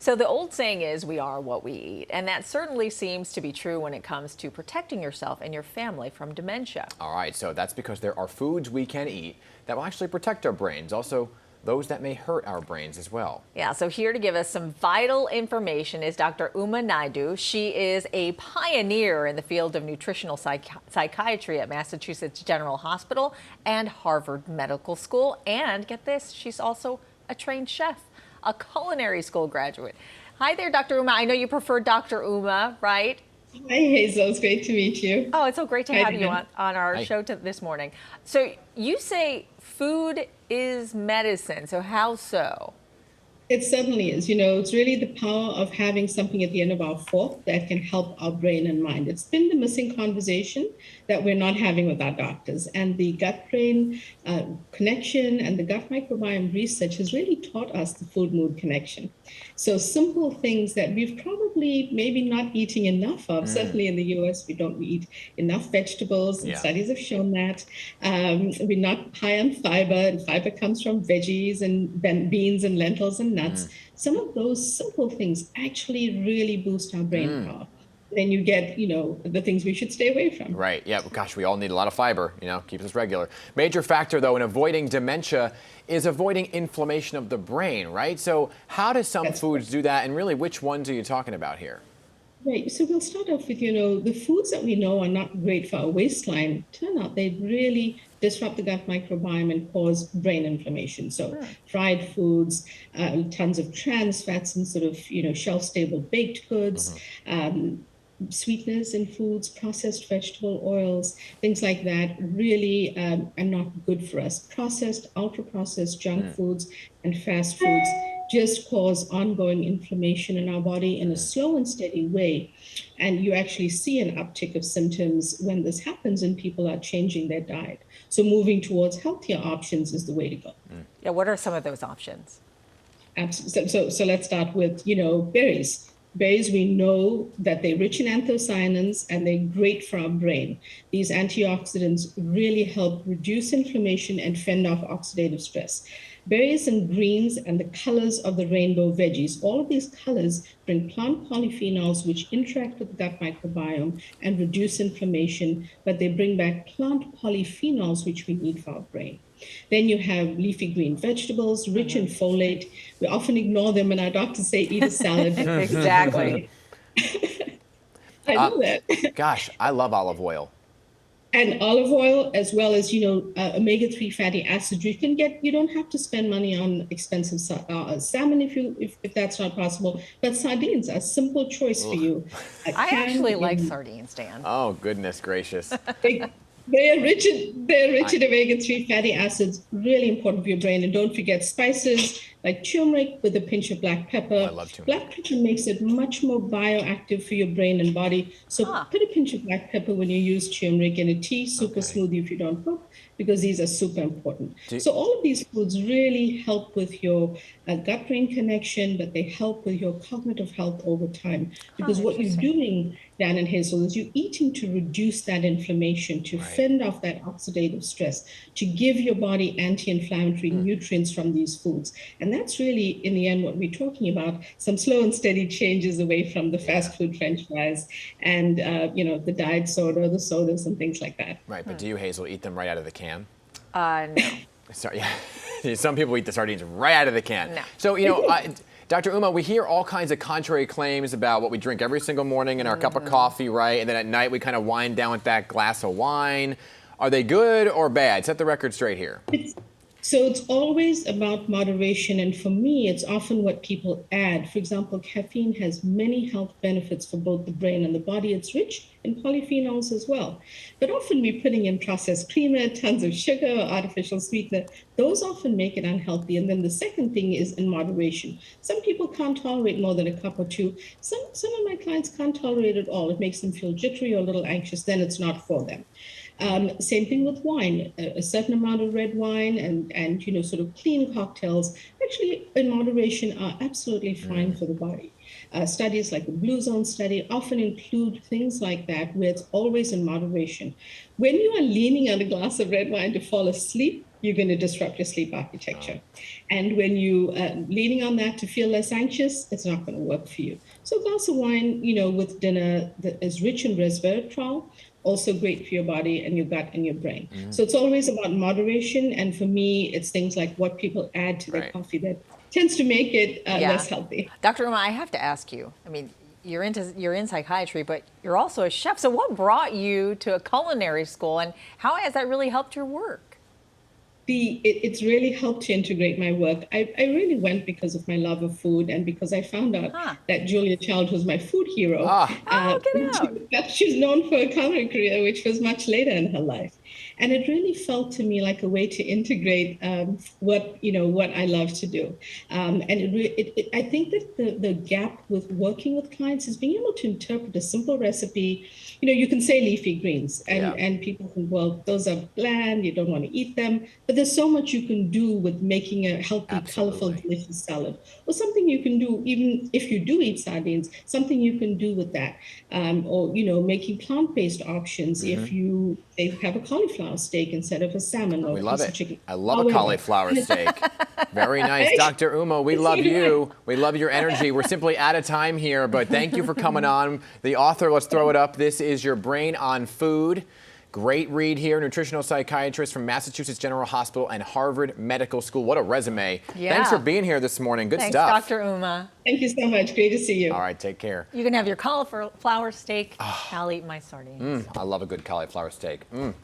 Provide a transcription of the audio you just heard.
So the old saying is we are what we eat, and that certainly seems to be true when it comes to protecting yourself and your family from dementia. All right, so that's because there are foods we can eat that will actually protect our brains. Also, those that may hurt our brains as well. Yeah, so here to give us some vital information is Dr. Naidoo. She is a pioneer in the field of nutritional psychiatry at Massachusetts General Hospital and Harvard Medical School. And get this, she's also a trained chef, a culinary school graduate. Hi there, Dr. Uma. I know you prefer Dr. Uma, right? Hi, Hazel. It's great to meet you. Oh, it's so great to have you on our Hi. show this morning. So you say food is medicine. So how so? It certainly is. You know, it's really the power of having something at the end of our fork that can help our brain and mind. It's been the missing conversation that we're not having with our doctors. And the gut-brain connection and the gut microbiome research has really taught us the food-mood connection. So simple things that we've probably maybe not eating enough of. Certainly in the US, we don't eat enough vegetables, and studies have shown that. We're not high on fiber, and fiber comes from veggies and beans and lentils and nuts. Some of those simple things actually really boost our brain power. Then you get, you know, the things we should stay away from. Right, yeah, gosh, we all need a lot of fiber, you know, keeps us regular. Major factor, though, in avoiding dementia is avoiding inflammation of the brain, right? So how do some foods do that, and really, which ones are you talking about here? Right. So we'll start off with, you know, the foods that we know are not great for our waistline. Turn out they really disrupt the gut microbiome and cause brain inflammation. So fried foods, tons of trans fats and sort of, you know, shelf-stable baked goods, sweeteners in foods, processed vegetable oils, things like that really are not good for us. Processed, ultra-processed junk foods and fast foods just cause ongoing inflammation in our body in a slow and steady way. And you actually see an uptick of symptoms when this happens and people are changing their diet. So moving towards healthier options is the way to go. Yeah, what are some of those options? Absolutely. So let's start with, you know, berries. Berries, we know that they're rich in anthocyanins and they're great for our brain. These antioxidants really help reduce inflammation and fend off oxidative stress. Berries and greens and the colors of the rainbow veggies, all of these colors bring plant polyphenols which interact with the gut microbiome and reduce inflammation, but they bring back plant polyphenols which we need for our brain. Then you have leafy green vegetables, rich in folate. We often ignore them, and our doctors say eat a salad. Exactly. I know that. Gosh, I love olive oil. And olive oil, as well as, you know, omega-3 fatty acids. You can get, you don't have to spend money on expensive salmon if that's not possible. But sardines are a simple choice for you. I actually like sardines, Dan. Oh, goodness gracious. They're rich in omega-3 fatty acids, really important for your brain. And don't forget spices like turmeric with a pinch of black pepper. Oh, I love turmeric. Black pepper makes it much more bioactive for your brain and body. So put a pinch of black pepper when you use turmeric in a tea, super smoothie if you don't cook, because these are super important. So all of these foods really help with your gut-brain connection, but they help with your cognitive health over time. Because what you're doing, Dan and Hazel, is you're eating to reduce that inflammation, to fend off that oxidative stress, to give your body anti-inflammatory nutrients from these foods. And that's really, in the end, what we're talking about, some slow and steady changes away from the fast food French fries and, you know, the diet soda, the sodas and things like that. Right, but do you, Hazel, eat them right out of the can? No. Sorry, yeah. Some people eat the sardines right out of the can. No. So, you know, Dr. Uma, we hear all kinds of contrary claims about what we drink every single morning in our cup of coffee, right? And then at night we kind of wind down with that glass of wine. Are they good or bad? Set the record straight here. So it's always about moderation. And for me, it's often what people add. For example, caffeine has many health benefits for both the brain and the body. It's rich in polyphenols as well. But often we're putting in processed creamer, tons of sugar, or artificial sweetener. Those often make it unhealthy. And then the second thing is in moderation. Some people can't tolerate more than a cup or two. Some of my clients can't tolerate it all. It makes them feel jittery or a little anxious. Then it's not for them. Same thing with wine. A certain amount of red wine and you know, sort of clean cocktails, actually in moderation, are absolutely fine for the body. Studies like the Blue Zone study often include things like that, where it's always in moderation. When you are leaning on a glass of red wine to fall asleep, you're going to disrupt your sleep architecture. And when you leaning on that to feel less anxious, it's not going to work for you. So a glass of wine, with dinner that is rich in resveratrol, also great for your body and your gut and your brain. So it's always about moderation. And for me, it's things like what people add to their coffee that tends to make it less healthy. Dr. Uma, I have to ask you, I mean, you're in psychiatry, but you're also a chef. So what brought you to a culinary school, and how has that really helped your work? It's really helped to integrate my work. I really went because of my love of food and because I found out that Julia Child was my food hero. She's known for a culinary career, which was much later in her life. And it really felt to me like a way to integrate what I love to do. And I think that the gap with working with clients is being able to interpret a simple recipe. You can say leafy greens and people think, well, those are bland, you don't want to eat them. But there's so much you can do with making a healthy, colorful, delicious salad. Or something you can do, even if you do eat sardines, something you can do with that. Or making plant-based options if you have a cauliflower steak instead of a salmon or we a love piece it. of chicken. I love a cauliflower steak. Very nice. Dr. Uma, we love you. We love your energy. We're simply out of time here, but thank you for coming on. The author, let's throw it up. This is Your Brain on Food. Great read here, nutritional psychiatrist from Massachusetts General Hospital and Harvard Medical School. What a resume. Yeah. Thanks for being here this morning. Good Thanks, stuff. Dr. Uma. Thank you so much. Great to see you. All right, take care. You can have your cauliflower steak. I'll eat my sardines. I love a good cauliflower steak.